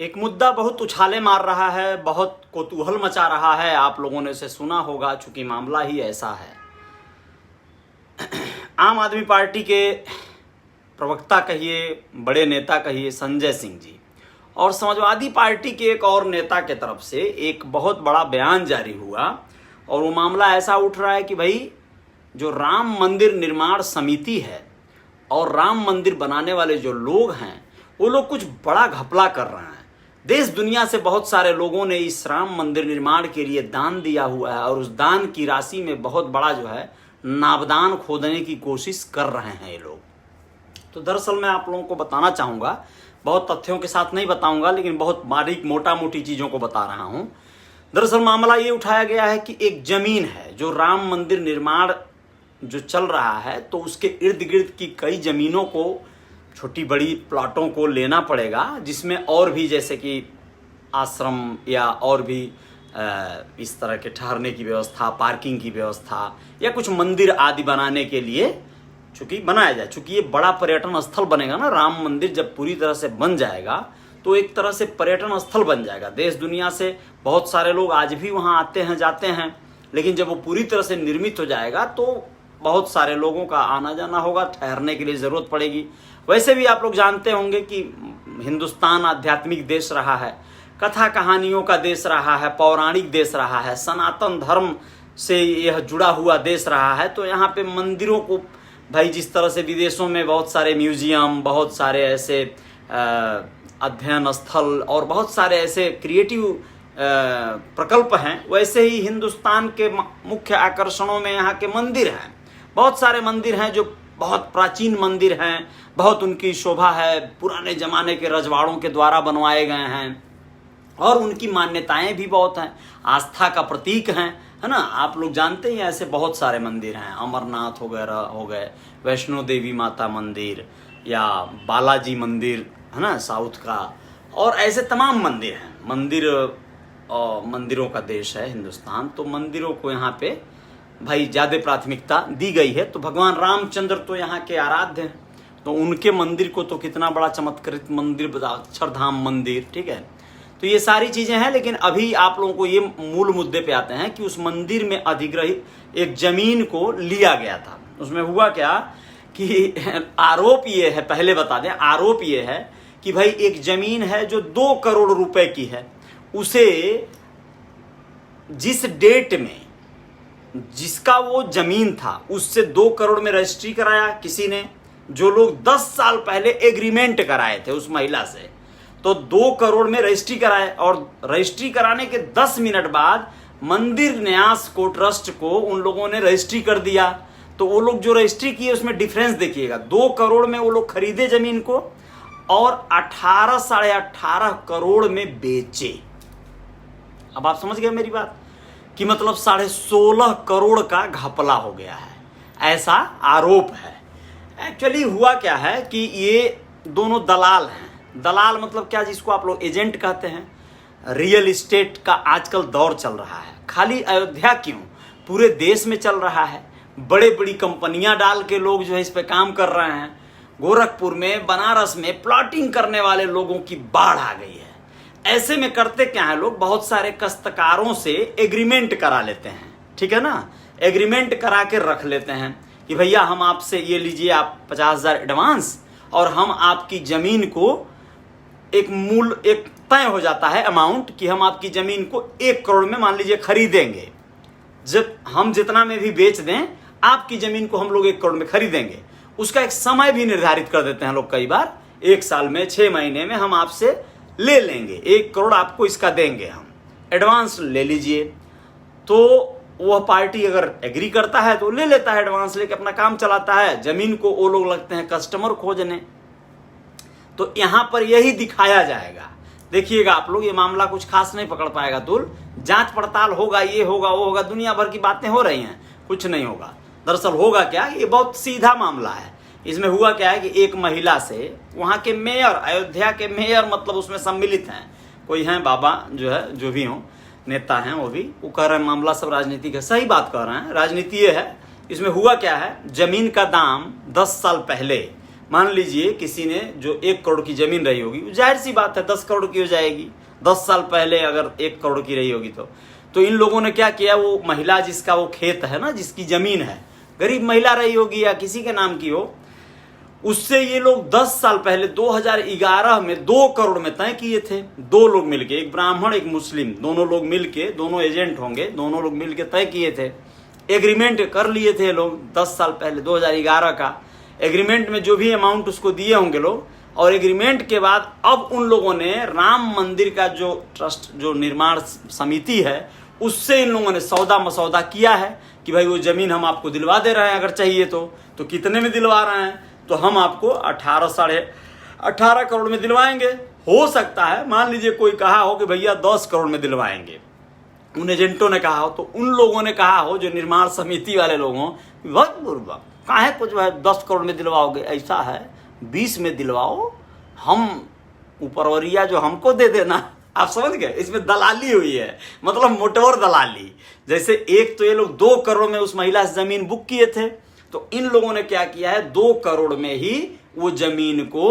एक मुद्दा बहुत उछाले मार रहा है, बहुत कौतूहल मचा रहा है। आप लोगों ने उसे सुना होगा, चूंकि मामला ही ऐसा है। आम आदमी पार्टी के प्रवक्ता कहिए, बड़े नेता कहिए, संजय सिंह जी और समाजवादी पार्टी के एक और नेता के तरफ से एक बहुत बड़ा बयान जारी हुआ। और वो मामला ऐसा उठ रहा है कि भाई जो राम मंदिर निर्माण समिति है और राम मंदिर बनाने वाले जो लोग हैं वो लोग कुछ बड़ा घपला कर रहे हैं। देश दुनिया से बहुत सारे लोगों ने इस राम मंदिर निर्माण के लिए दान दिया हुआ है और उस दान की राशि में बहुत बड़ा जो है नाबदान खोदने की कोशिश कर रहे हैं ये लोग। तो दरअसल मैं आप लोगों को बताना चाहूँगा, बहुत तथ्यों के साथ नहीं बताऊंगा, लेकिन बहुत बारीक मोटा मोटी चीज़ों को बता रहा हूँ। दरअसल मामला ये उठाया गया है कि एक जमीन है जो राम मंदिर निर्माण जो चल रहा है, तो उसके इर्द गिर्द की कई जमीनों को, छोटी बड़ी प्लाटों को लेना पड़ेगा, जिसमें और भी जैसे कि आश्रम या और भी इस तरह के ठहरने की व्यवस्था, पार्किंग की व्यवस्था या कुछ मंदिर आदि बनाने के लिए चूंकि बनाया जाए। चूंकि ये बड़ा पर्यटन स्थल बनेगा ना, राम मंदिर जब पूरी तरह से बन जाएगा तो एक तरह से पर्यटन स्थल बन जाएगा। देश दुनिया से बहुत सारे लोग आज भी वहाँ आते हैं, जाते हैं, लेकिन जब वो पूरी तरह से निर्मित हो जाएगा तो बहुत सारे लोगों का आना जाना होगा, ठहरने के लिए ज़रूरत पड़ेगी। वैसे भी आप लोग जानते होंगे कि हिंदुस्तान आध्यात्मिक देश रहा है, कथा कहानियों का देश रहा है, पौराणिक देश रहा है, सनातन धर्म से यह जुड़ा हुआ देश रहा है। तो यहाँ पे मंदिरों को भाई जिस तरह से विदेशों में बहुत सारे म्यूजियम, बहुत सारे ऐसे अध्ययन स्थल और बहुत सारे ऐसे क्रिएटिव प्रकल्प हैं, वैसे ही हिंदुस्तान के मुख्य आकर्षणों में यहाँ के मंदिर हैं। बहुत सारे मंदिर हैं जो बहुत प्राचीन मंदिर हैं, बहुत उनकी शोभा है, पुराने ज़माने के रजवाड़ों के द्वारा बनवाए गए हैं और उनकी मान्यताएं भी बहुत हैं, आस्था का प्रतीक हैं, है ना। आप लोग जानते हैं ऐसे बहुत सारे मंदिर हैं, अमरनाथ वगैरह हो गए, वैष्णो देवी माता मंदिर या बालाजी मंदिर, है ना, साउथ का, और ऐसे तमाम मंदिर हैं। मंदिरों का देश है हिंदुस्तान, तो मंदिरों को यहाँ पे भाई ज़्यादा प्राथमिकता दी गई है। तो भगवान रामचंद्र तो यहाँ के आराध्य हैं, तो उनके मंदिर को तो कितना बड़ा चमत्कृत मंदिर, अक्षरधाम मंदिर, ठीक है। तो ये सारी चीज़ें हैं, लेकिन अभी आप लोगों को ये मूल मुद्दे पे आते हैं कि उस मंदिर में अधिग्रहित एक जमीन को लिया गया था। उसमें हुआ क्या कि आरोप ये है, पहले बता दें, आरोप ये है कि भाई एक जमीन है जो 2 करोड़ रुपए की है, उसे जिस डेट में जिसका वो जमीन था उससे 2 करोड़ में रजिस्ट्री कराया किसी ने, जो लोग 10 साल पहले एग्रीमेंट कराए थे उस महिला से, तो 2 करोड़ में रजिस्ट्री कराए और रजिस्ट्री कराने के 10 मिनट बाद मंदिर न्यास को, ट्रस्ट को उन लोगों ने रजिस्ट्री कर दिया। तो वो लोग जो रजिस्ट्री किए उसमें डिफरेंस देखिएगा, 2 करोड़ में वो लोग खरीदे जमीन को और 18 साढ़े 18 करोड़ में बेचे। अब आप समझ गए मेरी बात कि मतलब 16.5 करोड़ का घपला हो गया है, ऐसा आरोप है। एक्चुअली हुआ क्या है कि ये दोनों दलाल हैं। दलाल मतलब क्या, जिसको आप लोग एजेंट कहते हैं। रियल एस्टेट का आजकल दौर चल रहा है। खाली अयोध्या क्यों, पूरे देश में चल रहा है। बड़े बड़ी कंपनियां डाल के लोग जो है इस पे काम कर रहे हैं। गोरखपुर में, बनारस में प्लॉटिंग करने वाले लोगों की बाढ़ आ गई है। ऐसे में करते क्या है लोग, बहुत सारे काश्तकारों से एग्रीमेंट करा लेते हैं, ठीक है ना। एग्रीमेंट करा के रख लेते हैं कि भैया हम आपसे ये लीजिए, आप 50,000 एडवांस, और हम आपकी जमीन को एक तय हो जाता है अमाउंट कि हम आपकी जमीन को 1 करोड़ में मान लीजिए खरीदेंगे। जब हम जितना में भी बेच दें, आपकी जमीन को हम लोग 1 करोड़ में खरीदेंगे। उसका एक समय भी निर्धारित कर देते हैं लोग, कई बार 1 साल में, 6 महीने में हम आपसे ले लेंगे, 1 करोड़ आपको इसका देंगे, हम एडवांस ले लीजिए। तो वह पार्टी अगर एग्री करता है तो ले लेता है, एडवांस लेके अपना काम चलाता है। जमीन को वो लोग लगते हैं कस्टमर खोजने। तो यहां पर यही दिखाया जाएगा, देखिएगा आप लोग, ये मामला कुछ खास नहीं पकड़ पाएगा तुल। जांच पड़ताल होगा, ये होगा, वो होगा, दुनिया भर की बातें हो रही हैं, कुछ नहीं होगा। दरअसल होगा क्या, ये बहुत सीधा मामला है। इसमें हुआ क्या है कि एक महिला से वहां के मेयर, अयोध्या के मेयर मतलब उसमें सम्मिलित हैं, कोई हैं बाबा जो है, जो भी हों, नेता हैं, वो कह रहे हैं मामला सब राजनीतिक है। सही बात कह रहे हैं, राजनीति ये है। इसमें हुआ क्या है, जमीन का दाम 10 साल पहले मान लीजिए किसी ने जो 1 करोड़ की जमीन रही होगी, जाहिर सी बात है 10 करोड़ की हो जाएगी। 10 साल पहले अगर 1 करोड़ की रही होगी तो इन लोगों ने क्या किया, वो महिला जिसका वो खेत है ना, जिसकी जमीन है, गरीब महिला रही होगी या किसी के नाम की हो, उससे ये लोग 10 साल पहले 2011 में 2 करोड़ में तय किए थे। 2 लोग मिलके, एक ब्राह्मण एक मुस्लिम, दोनों लोग मिलके, दोनों एजेंट होंगे, दोनों लोग मिलके तय किए थे, एग्रीमेंट कर लिए थे लोग 10 साल पहले 2011 का। एग्रीमेंट में जो भी अमाउंट उसको दिए होंगे लोग, और एग्रीमेंट के बाद अब उन लोगों ने राम मंदिर का जो ट्रस्ट, जो निर्माण समिति है, उससे इन लोगों ने सौदा मसौदा किया है कि भाई वो जमीन हम आपको दिलवा दे रहे हैं, अगर चाहिए तो कितने में दिलवा रहे हैं, तो हम आपको 18 करोड़ में दिलवाएंगे। हो सकता है मान लीजिए कोई कहा हो कि भैया 10 करोड़ में दिलवाएंगे, उन एजेंटों ने कहा हो, तो उन लोगों ने कहा हो, जो निर्माण समिति वाले लोग हों, वक्त काहे कुछ भाई 10 करोड़ में दिलवाओगे, ऐसा है 20 में दिलवाओ, हम ऊपरवरिया जो हमको दे देना। आप समझ गए, इसमें दलाली हुई है, मतलब मोटवर दलाली। जैसे एक तो ये लोग 2 करोड़ में उस महिला से जमीन बुक किए थे, तो इन लोगों ने क्या किया है, 2 करोड़ में ही वो जमीन को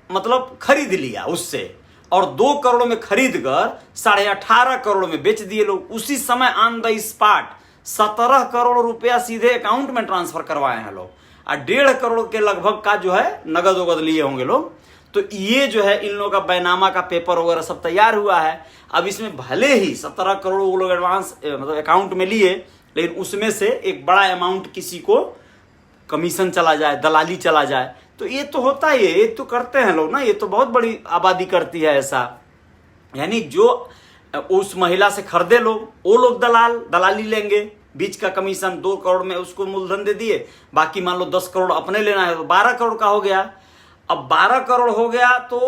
मतलब खरीद लिया उससे, और 2 करोड़ में खरीद कर 18.5 करोड़ में बेच दिए लोग। उसी समय ऑन द स्पॉट 17 करोड़ रुपया सीधे अकाउंट में ट्रांसफर करवाए हैं लोग, और 1.5 करोड़ के लगभग का जो है नगद वगद लिए होंगे लोग। तो ये जो है इन लोगों का बैनामा का पेपर वगैरह सब तैयार हुआ है। अब इसमें भले ही 17 करोड़ वो लोग एडवांस मतलब अकाउंट में लिए, लेकिन उसमें से एक बड़ा अमाउंट किसी को कमीशन चला जाए, दलाली चला जाए, तो ये तो होता ही है, ये तो करते हैं लोग ना, ये तो बहुत बड़ी आबादी करती है ऐसा। यानी जो उस महिला से खरीदे लोग, वो लोग दलाली लेंगे, बीच का कमीशन 2 करोड़ में उसको मूलधन दे दिए, बाकी मान लो 10 करोड़ अपने लेना है तो 12 करोड़ का हो गया। अब 12 करोड़ हो गया तो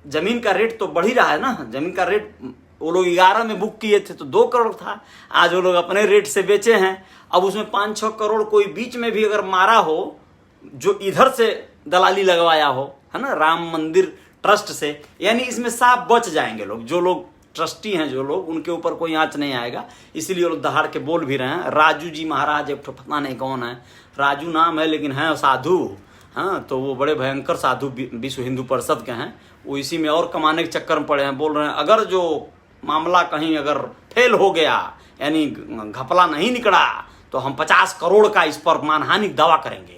जमीन का रेट तो बढ़ ही रहा है ना, जमीन का रेट वो लोग 11 में बुक किए थे तो 2 करोड़ था, आज वो लोग अपने रेट से बेचे हैं। अब उसमें 5-6 करोड़ कोई बीच में भी अगर मारा हो, जो इधर से दलाली लगवाया हो, है ना, राम मंदिर ट्रस्ट से, यानी इसमें साफ बच जाएंगे लोग। जो लोग ट्रस्टी हैं, जो लोग, उनके ऊपर कोई आंच नहीं आएगा। इसीलिए वो लोग दहाड़ के बोल भी रहे हैं। राजू जी महाराज, एक पता नहीं कौन है, राजू नाम है लेकिन है साधु, हाँ, तो वो बड़े भयंकर साधु विश्व हिंदू परिषद के हैं। वो इसी में और कमाने के चक्कर में पड़े हैं। बोल रहे हैं अगर जो मामला कहीं अगर फेल हो गया, यानी घपला नहीं निकला, तो हम 50 करोड़ का इस पर मानहानि दावा करेंगे।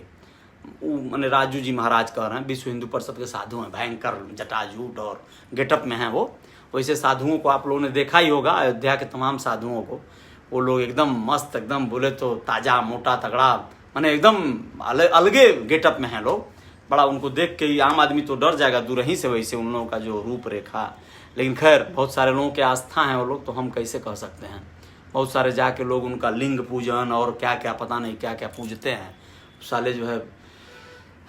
मैंने राजू जी महाराज कह रहे हैं, विश्व हिंदू परिषद के साधु हैं, भयंकर जटाजूट और गेटअप में हैं वो। वैसे साधुओं को आप लोगों ने देखा ही होगा, अयोध्या के तमाम साधुओं को, वो लोग एकदम मस्त, एकदम बोले तो ताजा मोटा तगड़ा, माने एकदम अलगे गेटअप में हैं लोग। बड़ा उनको देख के आम आदमी तो डर जाएगा दूर ही से, वैसे उन लोगों का जो रूप रेखा। लेकिन खैर, बहुत सारे लोगों के आस्था हैं वो लोग, तो हम कैसे कह सकते हैं। बहुत सारे जाके लोग उनका लिंग पूजन और क्या क्या पता नहीं क्या क्या पूजते हैं। साले जो है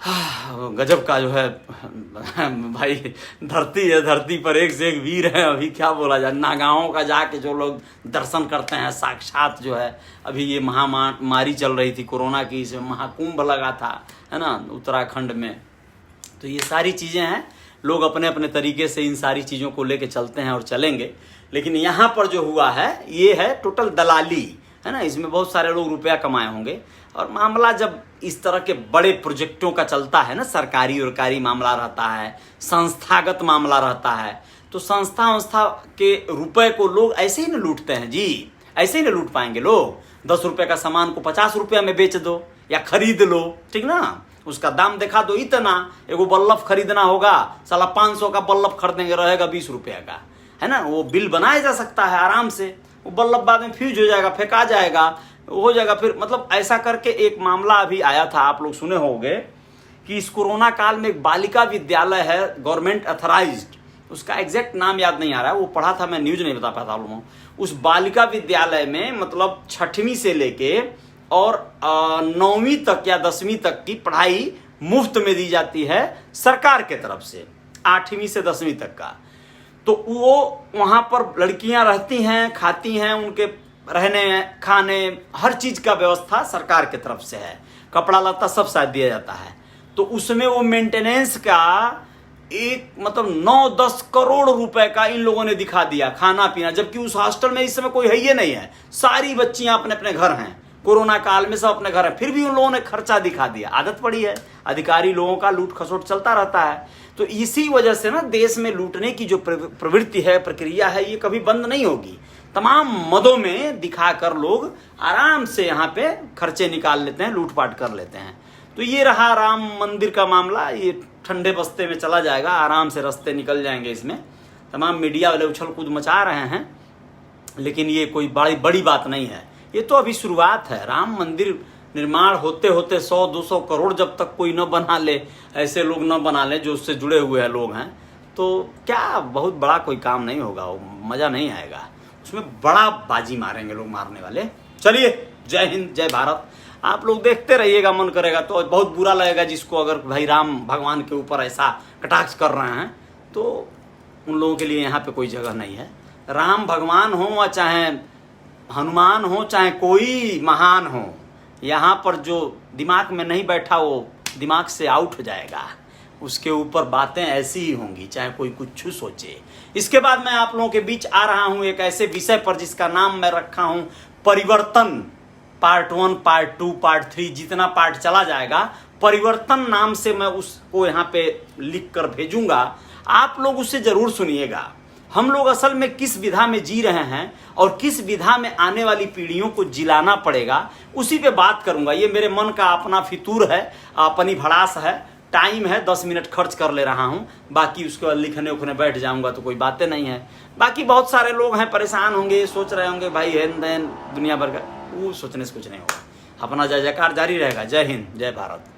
गजब का जो है भाई, धरती है, धरती पर एक से एक वीर है। अभी क्या बोला जाए, नागांवों का जाके जो लोग दर्शन करते हैं साक्षात, जो है अभी ये महामारी चल रही थी कोरोना की, इसमें महाकुंभ लगा था, है ना, उत्तराखंड में। तो ये सारी चीज़ें हैं, लोग अपने अपने तरीके से इन सारी चीज़ों को लेके चलते हैं और चलेंगे। लेकिन यहाँ पर जो हुआ है ये है टोटल दलाली, है ना। इसमें बहुत सारे लोग रुपया कमाए होंगे। और मामला जब इस तरह के बड़े प्रोजेक्टों का चलता है ना, सरकारी और मामला रहता है, संस्थागत मामला रहता है, तो संस्था के रुपए को लोग ऐसे ही ना लूटते हैं जी, ऐसे ही ना लूट पाएंगे लोग। 10 रुपये का सामान को 50 रुपया में बेच दो या खरीद लो, ठीक ना, उसका दाम दिखा दो इतना। एगो बल्लभ खरीदना होगा, साला 500 का बल्लभ खरीदेंगे, रहेगा 20 रुपये का, है ना। वो बिल बनाया जा सकता है आराम से, वो बल्लभ बाद में फ्यूज हो जाएगा, फेंका जाएगा, हो जाएगा फिर। मतलब ऐसा करके एक मामला अभी आया था, आप लोग सुने होंगे कि इस कोरोना काल में एक बालिका विद्यालय है, गवर्नमेंट अथराइज्ड, उसका एग्जैक्ट नाम याद नहीं आ रहा है, वो पढ़ा था मैं, न्यूज नहीं बता पाता लोगों। उस बालिका विद्यालय में मतलब 6वीं से लेके और 9वीं तक या 10वीं तक की पढ़ाई मुफ्त में दी जाती है सरकार के तरफ से, 8वीं से 10वीं तक का। तो वो वहाँ पर लड़कियां रहती हैं, खाती हैं, उनके रहने खाने हर चीज का व्यवस्था सरकार की तरफ से है, कपड़ा लत्ता सब साथ दिया जाता है। तो उसमें वो मेंटेनेंस का एक मतलब 9-10 करोड़ रुपए का इन लोगों ने दिखा दिया, खाना पीना, जबकि उस हॉस्टल में इस समय कोई है ही नहीं है, सारी बच्चियां अपने अपने घर हैं, कोरोना काल में सब अपने घर है, फिर भी उन लोगों ने खर्चा दिखा दिया। आदत पड़ी है, अधिकारी लोगों का लूट खसोट चलता रहता है। तो इसी वजह से ना देश में लूटने की जो प्रवृत्ति है, प्रक्रिया है, ये कभी बंद नहीं होगी। तमाम मदों में दिखाकर लोग आराम से यहाँ पे खर्चे निकाल लेते हैं, लूटपाट कर लेते हैं। तो ये रहा राम मंदिर का मामला, ये ठंडे बस्ते में चला जाएगा, आराम से रास्ते निकल जाएंगे। इसमें तमाम मीडिया वाले उछल कूद मचा रहे हैं, लेकिन ये कोई बड़ी बात नहीं है। ये तो अभी शुरुआत है। राम मंदिर निर्माण होते होते 100-200 करोड़ जब तक कोई न बना ले, ऐसे लोग न बना ले जो उससे जुड़े हुए हैं लोग हैं, तो क्या बहुत बड़ा कोई काम नहीं होगा, वो मज़ा नहीं आएगा, उसमें बड़ा बाजी मारेंगे लोग मारने वाले। चलिए, जय हिंद, जय भारत। आप लोग देखते रहिएगा, मन करेगा तो बहुत बुरा लगेगा जिसको अगर भाई राम भगवान के ऊपर ऐसा कटाक्ष कर रहे हैं, तो उन लोगों के लिए यहाँ पे कोई जगह नहीं है। राम भगवान हो या चाहे हनुमान हो, चाहे कोई महान हो, यहाँ पर जो दिमाग में नहीं बैठा वो दिमाग से आउट हो जाएगा। उसके ऊपर बातें ऐसी ही होंगी, चाहे कोई कुछ सोचे। इसके बाद मैं आप लोगों के बीच आ रहा हूँ एक ऐसे विषय पर जिसका नाम मैं रखा हूँ परिवर्तन। पार्ट 1, पार्ट 2, पार्ट 3, जितना पार्ट चला जाएगा, परिवर्तन नाम से मैं उसको यहाँ पे लिख कर भेजूंगा। आप लोग उससे जरूर सुनिएगा। हम लोग असल में किस विधा में जी रहे हैं और किस विधा में आने वाली पीढ़ियों को जिलाना पड़ेगा, उसी पे बात करूंगा। ये मेरे मन का अपना फितूर है, अपनी भड़ास है। टाइम है, 10 मिनट खर्च कर ले रहा हूँ, बाकी उसके बाद लिखने उखने बैठ जाऊंगा तो कोई बातें नहीं है। बाकी बहुत सारे लोग हैं परेशान होंगे, सोच रहे होंगे भाई हेन देन दुनिया भर का, वो सोचने से कुछ नहीं होगा। अपना जय जयकार जारी रहेगा। जय हिंद, जय भारत।